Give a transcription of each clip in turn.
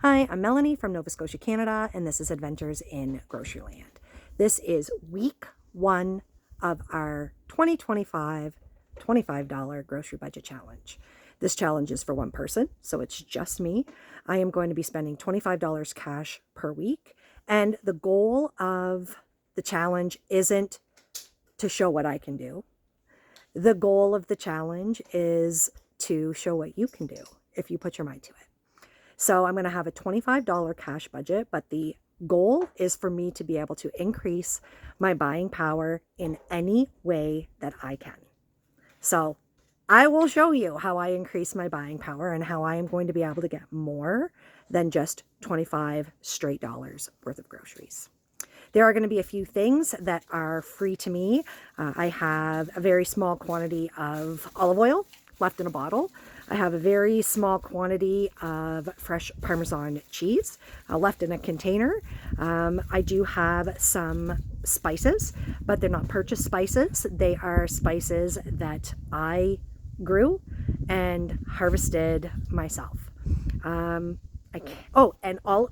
Hi, I'm Melanie from Nova Scotia, Canada, and this is Adventures in Groceryland. This is week one of our 2025 $25 grocery budget challenge. This challenge is for one person, so it's just me. I am going to be spending $25 cash per week, and the goal of the challenge isn't to show what I can do. The goal of the challenge is to show what you can do if you put your mind to it. So I'm going to have a $25 cash budget, but the goal is for me to be able to increase my buying power in any way that I can. So I will show you how I increase my buying power and how I am going to be able to get more than just 25 straight dollars worth of groceries. There are going to be a few things that are free to me. I have a very small quantity of olive oil left in a bottle. I have a very small quantity of fresh Parmesan cheese left in a container. I do have some spices, but they're not purchased spices. They are spices that I grew and harvested myself. And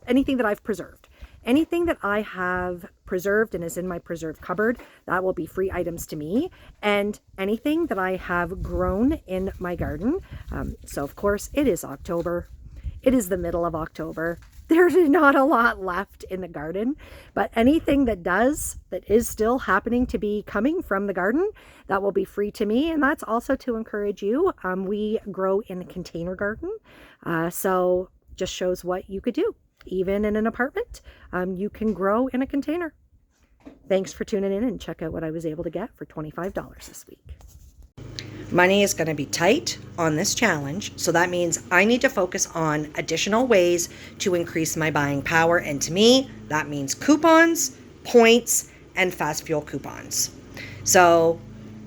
anything that I've preserved. Anything that I have preserved and is in my preserve cupboard, that will be free items to me. And anything that I have grown in my garden. So of course it is October. It is the middle of October. There's not a lot left in the garden, but anything that is still happening to be coming from the garden, that will be free to me. And that's also to encourage you. We grow in a container garden. So just shows what you could do. Even in an apartment, you can grow in a container. Thanks for tuning in and check out what I was able to get for $25 this week. Money is going to be tight on this challenge, so that means I need to focus on additional ways to increase my buying power. And to me, that means coupons, points, and fast fuel coupons. So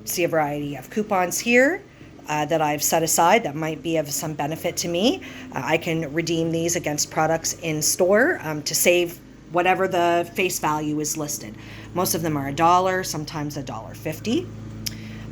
see a variety of coupons here that I've set aside that might be of some benefit to me. I can redeem these against products in store to save whatever the face value is listed. Most of them are $1, sometimes $1.50.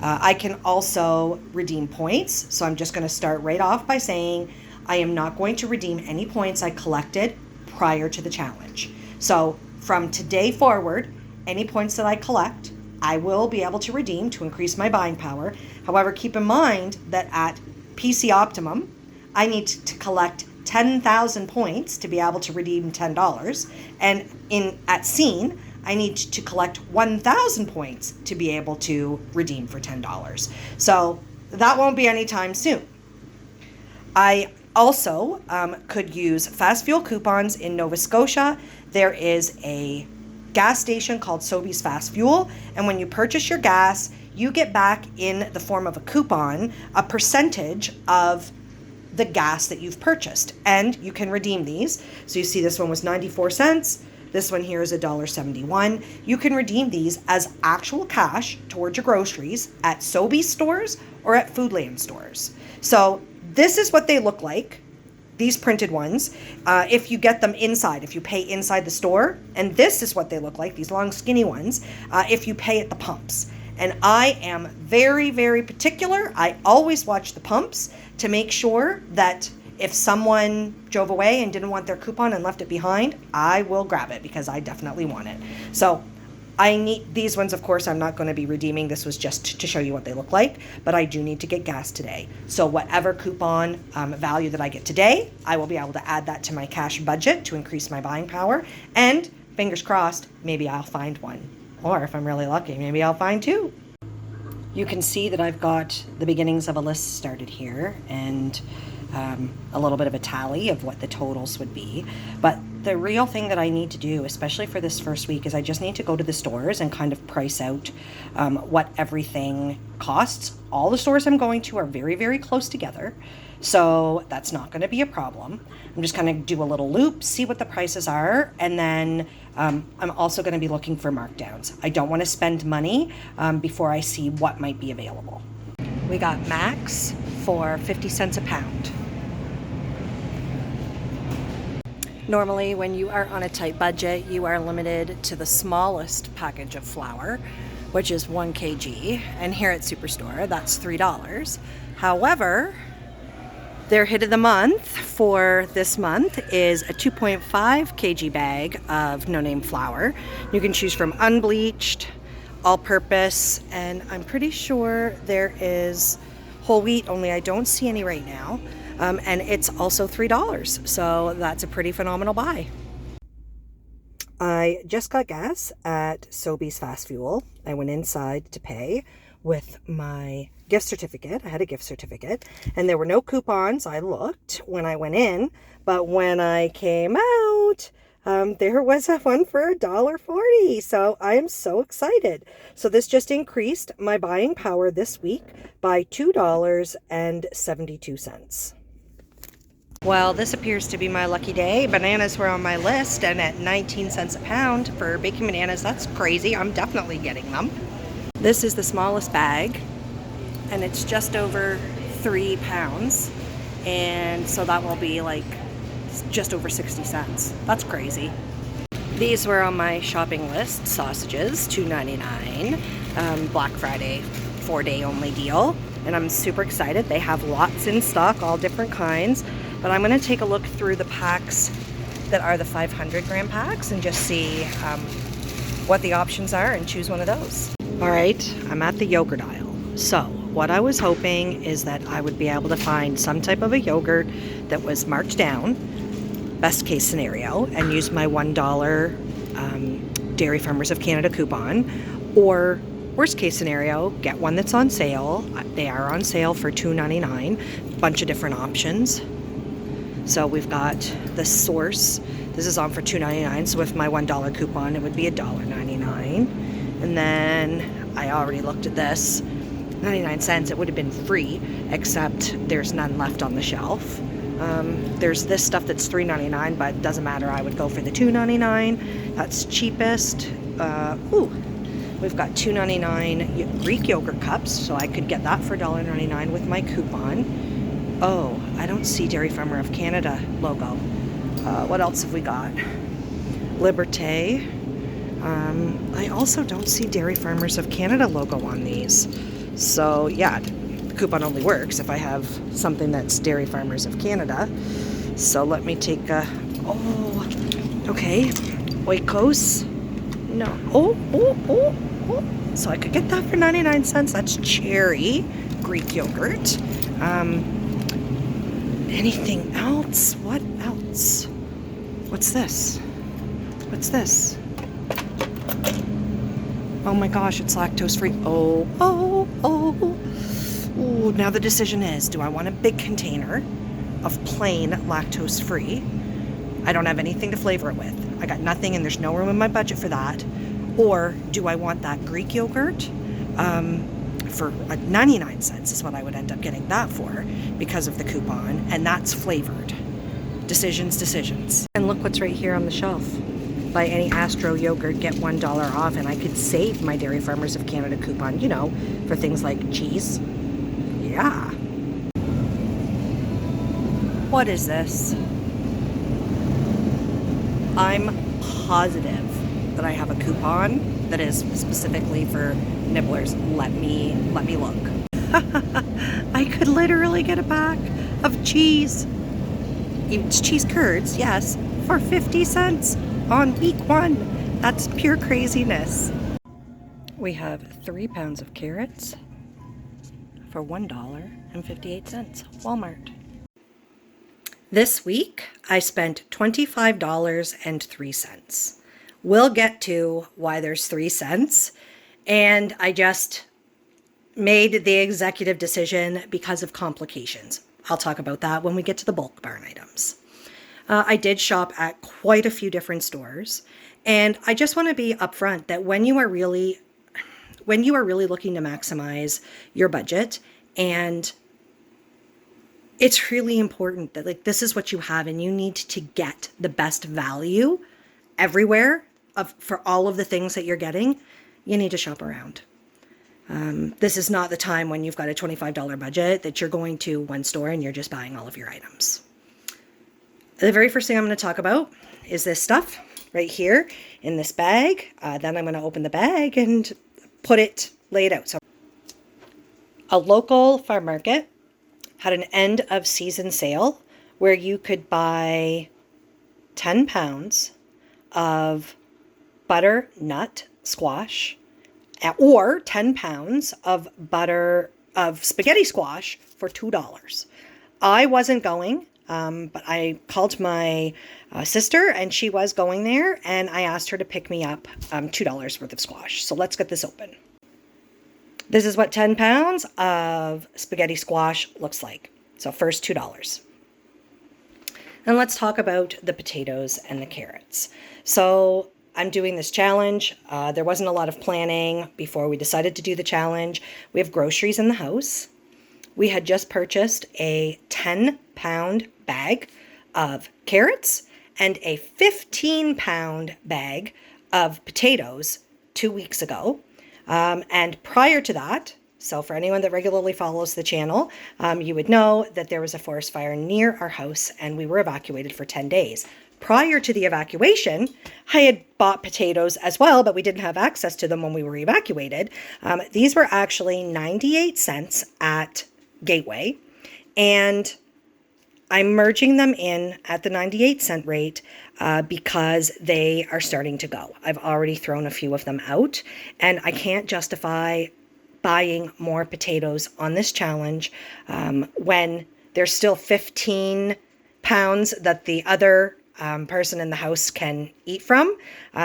I can also redeem points. So I'm just going to start right off by saying I am not going to redeem any points I collected prior to the challenge. So from today forward, any points that I collect, I will be able to redeem to increase my buying power. However, keep in mind that at PC Optimum, I need to collect 10,000 points to be able to redeem $10. And at Scene, I need to collect 1,000 points to be able to redeem for $10. So that won't be anytime soon. I also could use fast fuel coupons in Nova Scotia. There is a gas station called Sobeys Fast Fuel, and when you purchase your gas, you get back in the form of a coupon a percentage of the gas that you've purchased, and you can redeem these. So you see this one was 94 cents. This one here is $1.71. You can redeem these as actual cash towards your groceries at Sobeys stores or at Foodland stores. So this is what they look like. These printed ones, if you get them inside, if you pay inside the store, and this is what they look like, these long skinny ones, if you pay at the pumps. And I am very, very particular. I always watch the pumps to make sure that if someone drove away and didn't want their coupon and left it behind, I will grab it because I definitely want it. So I need these ones, of course, I'm not going to be redeeming. This was just to show you what they look like, but I do need to get gas today. So whatever coupon value that I get today, I will be able to add that to my cash budget to increase my buying power. And fingers crossed, maybe I'll find one. Or if I'm really lucky, maybe I'll find two. You can see that I've got the beginnings of a list started here and a little bit of a tally of what the totals would be. But the real thing that I need to do, especially for this first week, is I just need to go to the stores and kind of price out what everything costs. All the stores I'm going to are very, very close together, so that's not going to be a problem. I'm just going to do a little loop, see what the prices are, and then I'm also going to be looking for markdowns. I don't want to spend money before I see what might be available. We got Max for 50 cents a pound. Normally, when you are on a tight budget, you are limited to the smallest package of flour, which is 1 kg. And here at Superstore, that's $3. However, Their hit of the month for this month is a 2.5 kg bag of no-name flour. You can choose from unbleached, all-purpose, and I'm pretty sure there is whole wheat, only I don't see any right now. And it's also $3, so that's a pretty phenomenal buy. I just got gas at Sobeys Fast Fuel. I went inside to pay with my gift certificate. I had a gift certificate, and there were no coupons. I looked when I went in, but when I came out, there was a one for $1.40. So I am so excited. So this just increased my buying power this week by $2.72. Well, this appears to be my lucky day. Bananas were on my list, and at 19 cents a pound for baking bananas, that's crazy. I'm definitely getting them. This is the smallest bag, and it's just over 3 pounds. And so that will be like just over 60 cents. That's crazy. These were on my shopping list. Sausages, $2.99. Black Friday, 4-day only deal. And I'm super excited. They have lots in stock, all different kinds. But I'm going to take a look through the packs that are the 500 gram packs and just see what the options are and choose one of those. All right, I'm at the yogurt aisle. So what I was hoping is that I would be able to find some type of a yogurt that was marked down, best case scenario, and use my $1 Dairy Farmers of Canada coupon, or worst case scenario, get one that's on sale. They are on sale for $2.99, bunch of different options. So we've got the Source. This is on for $2.99, so with my $1 coupon, it would be $1.99. And then I already looked at this. 99 cents, it would have been free, except there's none left on the shelf. There's this stuff that's $3.99, but it doesn't matter. I would go for the $2.99. That's cheapest. We've got $2.99 Greek yogurt cups, so I could get that for $1.99 with my coupon. Oh, I don't see Dairy Farmer of Canada logo. What else have we got? Liberté. I also don't see Dairy Farmers of Canada logo on these. So yeah, the coupon only works if I have something that's Dairy Farmers of Canada. So let me take a, okay, Oikos. No, so I could get that for 99 cents. That's cherry Greek yogurt. Anything else? What else? What's this? What's this? Oh my gosh, it's lactose free. Oh. Ooh, now the decision is, do I want a big container of plain lactose free? I don't have anything to flavor it with. I got nothing and there's no room in my budget for that. Or do I want that Greek yogurt? For 99 cents is what I would end up getting that for because of the coupon, and that's flavored. Decisions. And look what's right here on the shelf. Buy any Astro yogurt, get $1 off, and I could save my Dairy Farmers of Canada coupon, you know, for things like cheese. Yeah. What is this? I'm positive that I have a coupon that is specifically for nibblers. Let me look. I could literally get a pack of cheese. It's cheese curds, yes, for 50 cents on week 1. That's pure craziness. We have 3 pounds of carrots for $1.58. Walmart. This week, I spent $25.03. We'll get to why there's 3 cents. And I just made the executive decision because of complications. I'll talk about that when we get to the bulk barn items. I did shop at quite a few different stores. And I just want to be upfront that when you are really looking to maximize your budget, and it's really important that like this is what you have and you need to get the best value everywhere for all of the things that you're getting, you need to shop around. This is not the time when you've got a $25 budget that you're going to one store and you're just buying all of your items. The very first thing I'm going to talk about is this stuff right here in this bag. Then I'm going to open the bag and lay it out. So a local farm market had an end of season sale where you could buy 10 pounds of butternut squash or 10 pounds of spaghetti squash for $2. I wasn't going, but I called my sister and she was going there, and I asked her to pick me up $2 worth of squash. So let's get this open. This is what 10 pounds of spaghetti squash looks like. So first $2. And let's talk about the potatoes and the carrots. So I'm doing this challenge. There wasn't a lot of planning before we decided to do the challenge. We have groceries in the house. We had just purchased a 10-pound bag of carrots and a 15-pound bag of potatoes 2 weeks ago. And prior to that, so for anyone that regularly follows the channel, you would know that there was a forest fire near our house and we were evacuated for 10 days. Prior to the evacuation, I had bought potatoes as well, but we didn't have access to them when we were evacuated. These were actually 98 cents at Gateway, and I'm merging them in at the 98-cent rate because they are starting to go. I've already thrown a few of them out, and I can't justify buying more potatoes on this challenge when there's still 15 pounds that the other person in the house can eat from.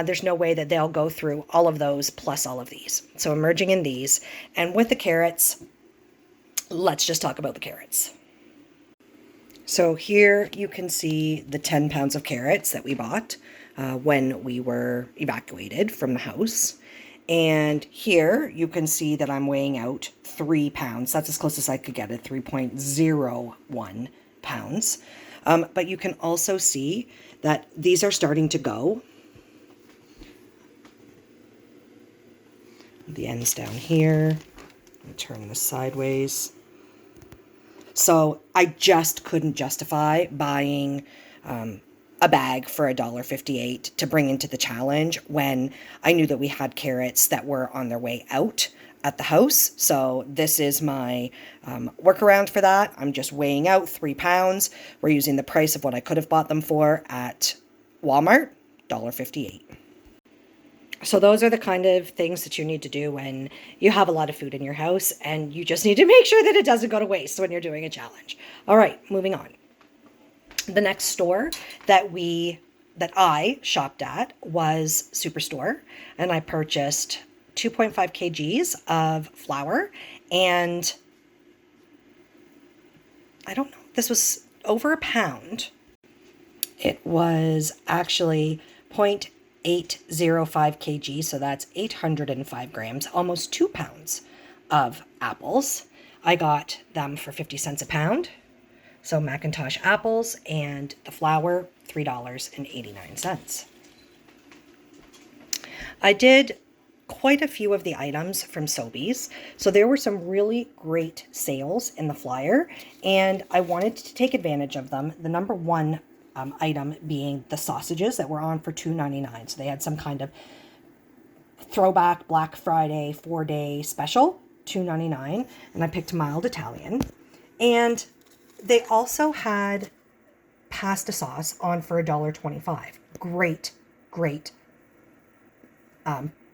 There's no way that they'll go through all of those plus all of these. So I'm merging in these. And with the carrots, let's just talk about the carrots. So here you can see the 10 pounds of carrots that we bought when we were evacuated from the house. And here you can see that I'm weighing out 3 pounds. That's as close as I could get it, 3.01 pounds. But you can also see that these are starting to go. The end's down here. Let me turn this sideways. So I just couldn't justify buying a bag for $1.58 to bring into the challenge when I knew that we had carrots that were on their way out at the house. So this is my workaround for that. I'm just weighing out 3 pounds. We're using the price of what I could have bought them for at Walmart, $1.58. So those are the kind of things that you need to do when you have a lot of food in your house and you just need to make sure that it doesn't go to waste when you're doing a challenge. All right, moving on. The next store that I shopped at was Superstore, and I purchased 2.5 kgs of flour, and I don't know, this was over a pound. It was actually 0.805 kg, so that's 805 grams, almost 2 pounds of apples. I got them for 50 cents a pound. So Macintosh apples and the flour, $3.89. I did quite a few of the items from Sobeys. So there were some really great sales in the flyer, and I wanted to take advantage of them. The number one item being the sausages that were on for $2.99. So they had some kind of throwback Black Friday 4-day special, $2.99, and I picked mild Italian. And they also had pasta sauce on for $1.25. Great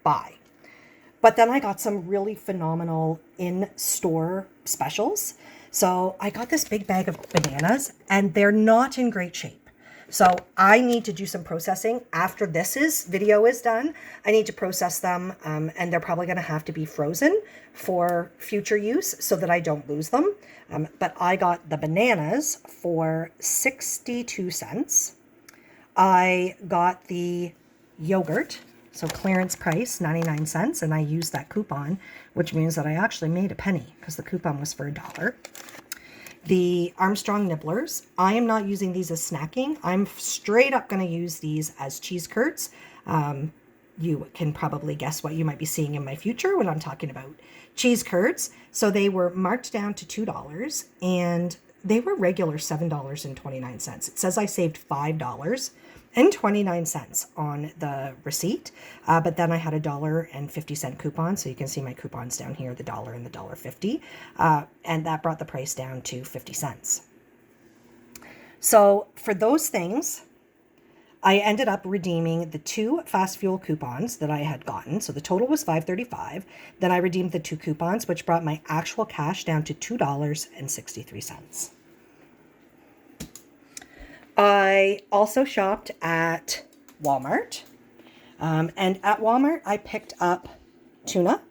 buy. But then I got some really phenomenal in-store specials. So I got this big bag of bananas, and they're not in great shape. So I need to do some processing after this video is done. I need to process them, and they're probably going to have to be frozen for future use so that I don't lose them. But I got the bananas for 62 cents. I got the yogurt, so clearance price, 99 cents, and I used that coupon, which means that I actually made a penny because the coupon was for $1. The Armstrong Nibblers, I am not using these as snacking. I'm straight up going to use these as cheese curds. You can probably guess what you might be seeing in my future when I'm talking about cheese curds. So they were marked down to $2, and they were regular $7.29. It says I saved $5 and 29 cents on the receipt. But then I had $1.50 coupon. So you can see my coupons down here, the dollar and the $1.50. And that brought the price down to 50 cents. So for those things, I ended up redeeming the 2 fast fuel coupons that I had gotten. So the total was $5.35. Then I redeemed the 2 coupons, which brought my actual cash down to $2.63. I also shopped at Walmart. And at Walmart, I picked up tuna,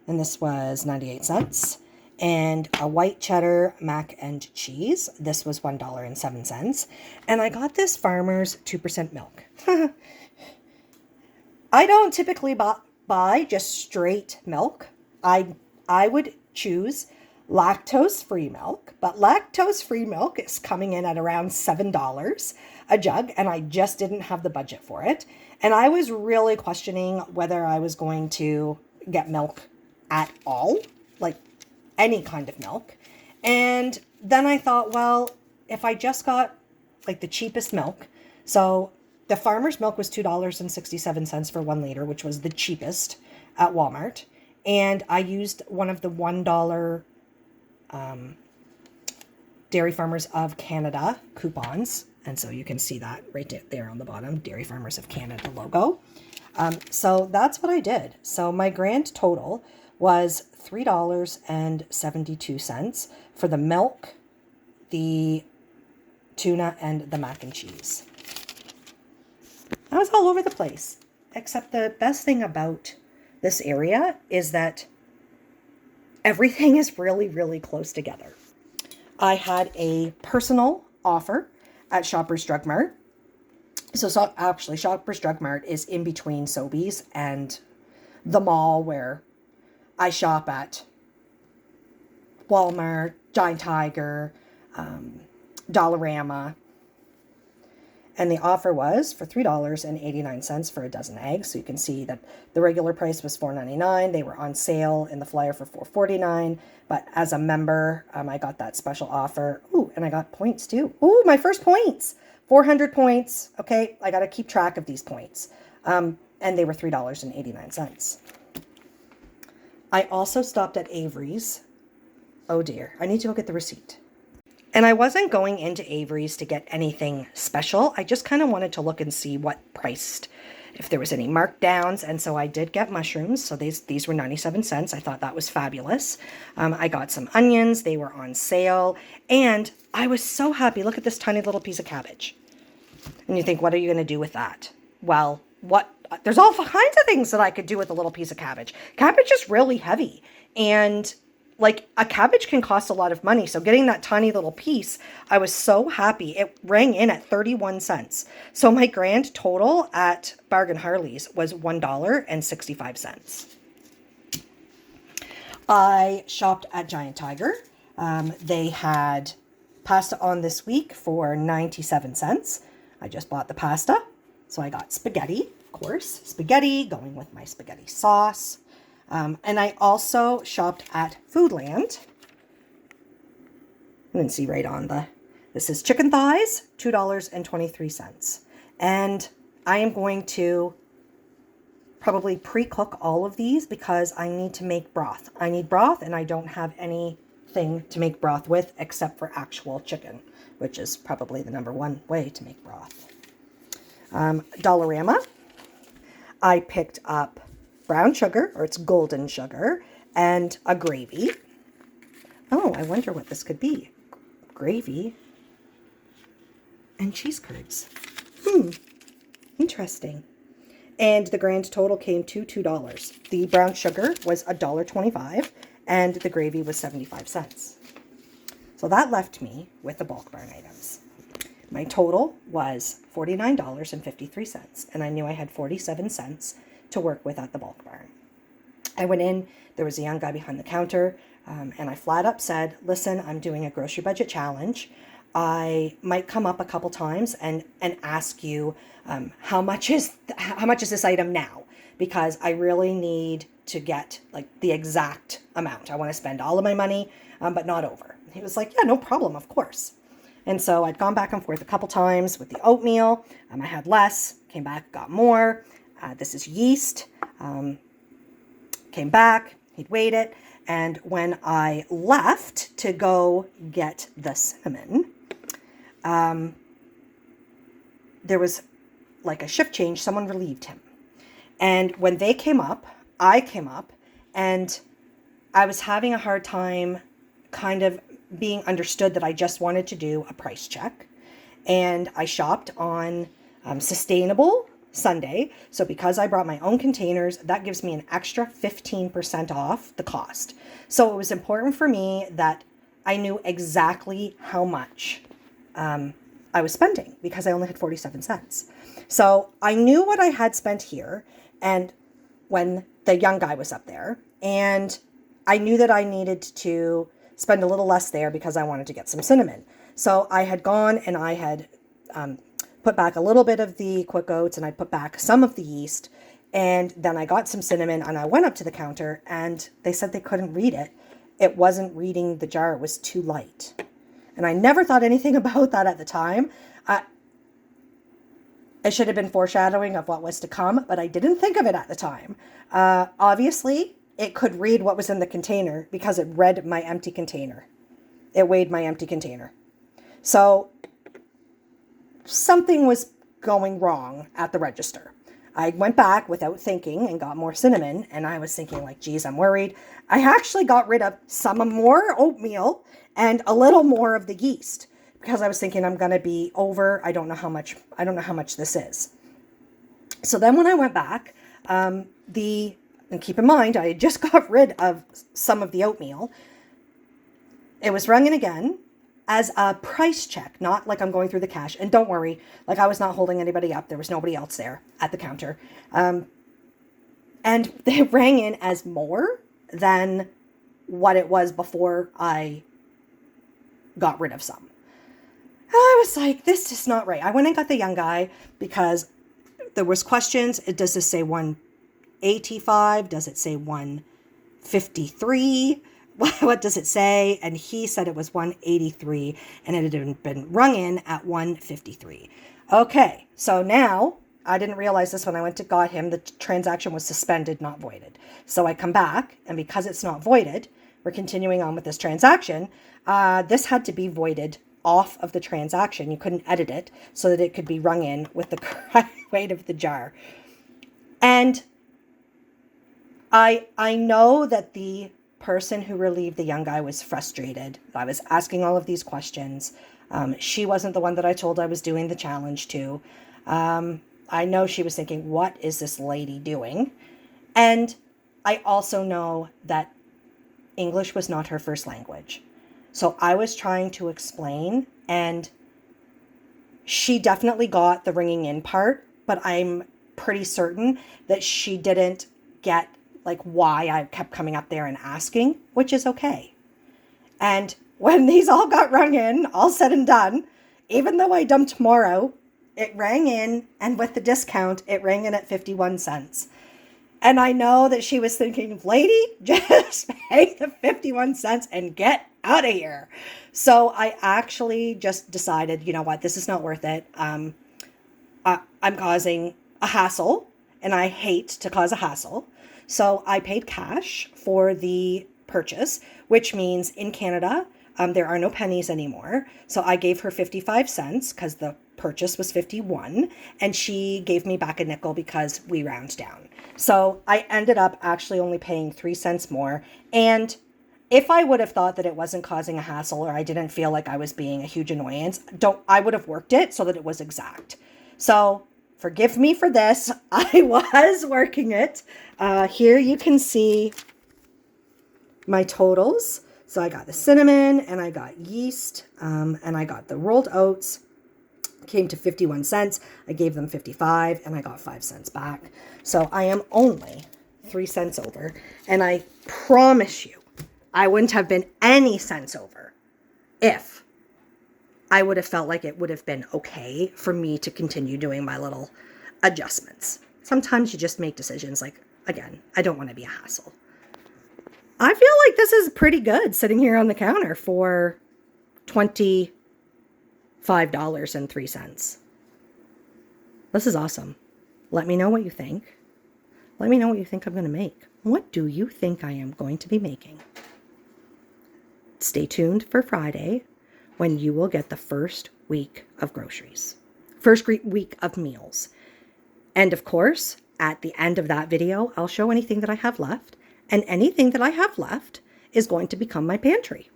and this was 98 cents. And a white cheddar mac and cheese. This was $1.07. And I got this Farmer's 2% milk. I don't typically buy just straight milk. I would choose lactose-free milk, but lactose-free milk is coming in at around $7 a jug, and I just didn't have the budget for it. And I was really questioning whether I was going to get milk at all, like any kind of milk. And then I thought, well, if I just got like the cheapest milk, so the farmer's milk was $2.67 for 1 liter, which was the cheapest at Walmart. And I used one of the $1 Dairy Farmers of Canada coupons. And so you can see that right there on the bottom, Dairy Farmers of Canada logo. So that's what I did. So my grand total was $3.72 for the milk, the tuna, and the mac and cheese. I was all over the place, except the best thing about this area is that everything is really, really close together. I had a personal offer at Shoppers Drug Mart. So actually, Shoppers Drug Mart is in between Sobeys and the mall where I shop at Walmart, Giant Tiger, Dollarama. And the offer was for $3.89 for a dozen eggs. So you can see that the regular price was $4.99. They were on sale in the flyer for $4.49. But as a member, I got that special offer. Ooh, and I got points too. Ooh, my first points. 400 points. Okay, I got to keep track of these points. And they were $3.89. I also stopped at Avery's. Oh dear, I need to go get the receipt. And I wasn't going into Avery's to get anything special. I just kind of wanted to look and see what priced, if there was any markdowns. And so I did get mushrooms. So these were 97 cents. I thought that was fabulous. I got some onions. They were on sale. And I was so happy. Look at this tiny little piece of cabbage. And you think, what are you going to do with that? Well, there's all kinds of things that I could do with a little piece of cabbage. Cabbage is really heavy. And like a cabbage can cost a lot of money. So getting that tiny little piece, I was so happy. It rang in at 31 cents. So my grand total at Bargain Harley's was $1.65. I shopped at Giant Tiger. They had pasta on this week for 97 cents. I just bought the pasta. So I got spaghetti, of course. Spaghetti going with my spaghetti sauce. And I also shopped at Foodland. You can see right on this is chicken thighs, $2.23. And I am going to probably pre-cook all of these because I need to make broth. I need broth and I don't have anything to make broth with except for actual chicken, which is probably the #1 way to make broth. Dollarama. I picked up brown sugar, or it's golden sugar, and a gravy. Oh, I wonder what this could be. Gravy and cheese curds. Interesting. And the grand total came to $2. The brown sugar was $1.25, and the gravy was 75 cents. So that left me with the bulk barn items. My total was $49.53, and I knew I had 47 cents to work with at the bulk barn. I went in, there was a young guy behind the counter, and I flat up said, listen, I'm doing a grocery budget challenge. I might come up a couple times and ask you how much is this item now, because I really need to get like the exact amount. I want to spend all of my money, but not over. He was like, yeah, no problem, of course. And so I'd gone back and forth a couple times with the oatmeal. I had less, came back, got more. This is yeast. Came back, he'd weighed it. And when I left to go get the cinnamon, there was like a shift change. Someone relieved him. And when they came up, I came up, and I was having a hard time kind of being understood that I just wanted to do a price check. And I shopped on Sustainable Sunday. So because I brought my own containers, that gives me an extra 15% off the cost. So it was important for me that I knew exactly how much I was spending, because I only had 47 cents. So I knew what I had spent here, and when the young guy was up there, and I knew that I needed to spend a little less there because I wanted to get some cinnamon. So I had gone and I had put back a little bit of the quick oats, and I put back some of the yeast, and then I got some cinnamon, and I went up to the counter, and they said they couldn't read it. It wasn't reading the jar. It was too light. And I never thought anything about that at the time. It should have been foreshadowing of what was to come, but I didn't think of it at the time. Obviously, it could read what was in the container because it read my empty container. It weighed my empty container. So something was going wrong at the register. I went back without thinking and got more cinnamon, and I was thinking like, geez, I'm worried. I actually got rid of some more oatmeal and a little more of the yeast, because I was thinking I'm going to be over. I don't know how much this is. So then when I went back, and keep in mind, I had just got rid of some of the oatmeal. It was rung in again as a price check, not like I'm going through the cash. And don't worry, like I was not holding anybody up. There was nobody else there at the counter. And they rang in as more than what it was before I got rid of some. I was like, this is not right. I went and got the young guy because there was questions. Does this say 185? Does it say 153? What does it say? And he said it was 183, and it had been rung in at 153. Okay, so now I didn't realize this when I went to got him. The transaction was suspended, not voided. So I come back, and because it's not voided, we're continuing on with this transaction. This had to be voided off of the transaction. You couldn't edit it so that it could be rung in with the correct weight of the jar. And I know that the person who relieved the young guy was frustrated. I was asking all of these questions. She wasn't the one that I told I was doing the challenge to. I know she was thinking, what is this lady doing? And I also know that English was not her first language. So I was trying to explain, and she definitely got the ringing in part, but I'm pretty certain that she didn't get like why I kept coming up there and asking, which is okay. And when these all got rung in, all said and done, even though I dumped more out, it rang in, and with the discount, it rang in at 51 cents. And I know that she was thinking, lady, just pay the 51 cents and get out of here. So I actually just decided, you know what, this is not worth it. I'm causing a hassle, and I hate to cause a hassle. So I paid cash for the purchase, which means in Canada, there are no pennies anymore. So I gave her 55 cents because the purchase was 51, and she gave me back a nickel because we round down. So I ended up actually only paying 3 cents more. And if I would have thought that it wasn't causing a hassle, or I didn't feel like I was being a huge annoyance, I would have worked it so that it was exact. So forgive me for this. I was working it. Here you can see my totals. So I got the cinnamon, and I got yeast, and I got the rolled oats. Came to 51 cents. I gave them 55, and I got 5 cents back. So I am only 3 cents over. And I promise you, I wouldn't have been any cents over if I would have felt like it would have been okay for me to continue doing my little adjustments. Sometimes you just make decisions like, again, I don't want to be a hassle. I feel like this is pretty good sitting here on the counter for $20 $5.03. This is awesome. Let me know what you think. Let me know what you think I'm going to make. What do you think I am going to be making? Stay tuned for Friday when you will get the first week of groceries. First week of meals. And of course, at the end of that video, I'll show anything that I have left. And anything that I have left is going to become my pantry.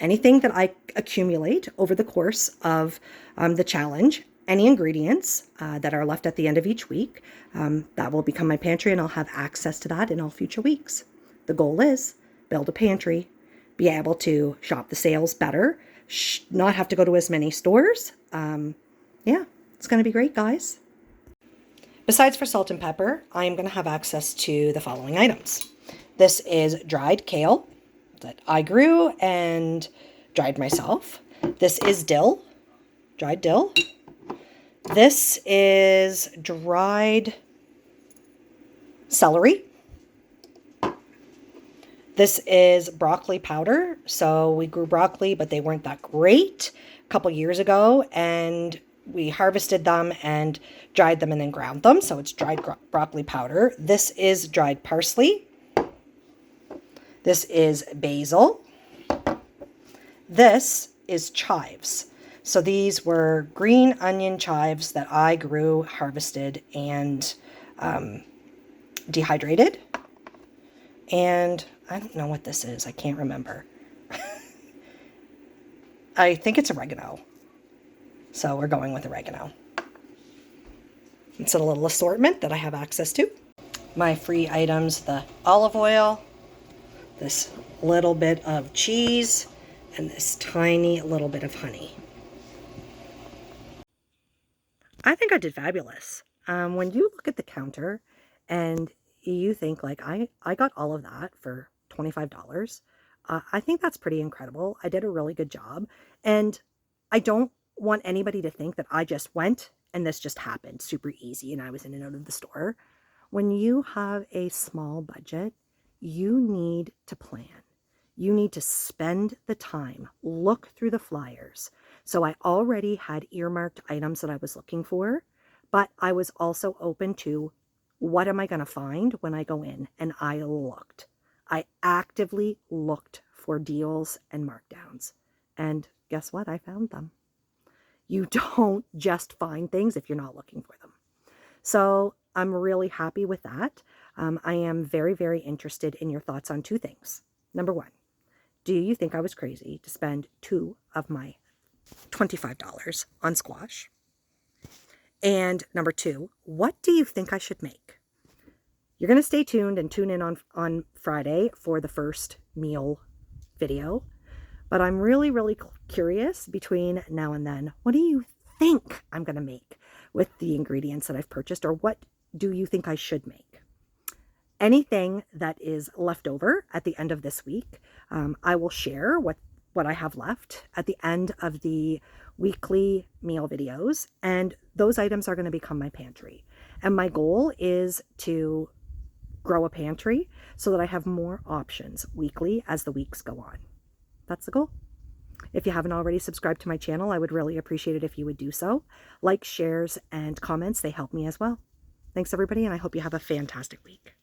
Anything that I accumulate over the course of the challenge, any ingredients that are left at the end of each week, that will become my pantry, and I'll have access to that in all future weeks. The goal is build a pantry, be able to shop the sales better, not have to go to as many stores. Yeah, it's going to be great, guys. Besides for salt and pepper, I am going to have access to the following items. This is dried kale that I grew and dried myself. This is dill, dried dill. This is dried celery. This is broccoli powder. So we grew broccoli, but they weren't that great a couple years ago, and we harvested them and dried them and then ground them. So it's dried broccoli powder. This is dried parsley. This is basil. This is chives. So these were green onion chives that I grew, harvested, and dehydrated. And I don't know what this is. I can't remember. I think it's oregano. So we're going with oregano. It's a little assortment that I have access to. My free items, the olive oil, this little bit of cheese, and this tiny little bit of honey. I think I did fabulous. When you look at the counter and you think like, I got all of that for $25. I think that's pretty incredible. I did a really good job. And I don't want anybody to think that I just went and this just happened super easy and I was in and out of the store. When you have a small budget, you need to plan. You need to spend the time, look through the flyers. So I already had earmarked items that I was looking for, but I was also open to what am I going to find when I go in? And I looked. I actively looked for deals and markdowns. And guess what? I found them. You don't just find things if you're not looking for them. So I'm really happy with that. I am very, very interested in your thoughts on two things. Number one, do you think I was crazy to spend $2 of my $25 on squash? And number two, what do you think I should make? You're going to stay tuned and tune in on Friday for the first meal video. But I'm really, really curious between now and then. What do you think I'm going to make with the ingredients that I've purchased? Or what do you think I should make? Anything that is left over at the end of this week, I will share what I have left at the end of the weekly meal videos. And those items are going to become my pantry. And my goal is to grow a pantry so that I have more options weekly as the weeks go on. That's the goal. If you haven't already subscribed to my channel, I would really appreciate it if you would do so. Likes, shares, and comments, they help me as well. Thanks, everybody, and I hope you have a fantastic week.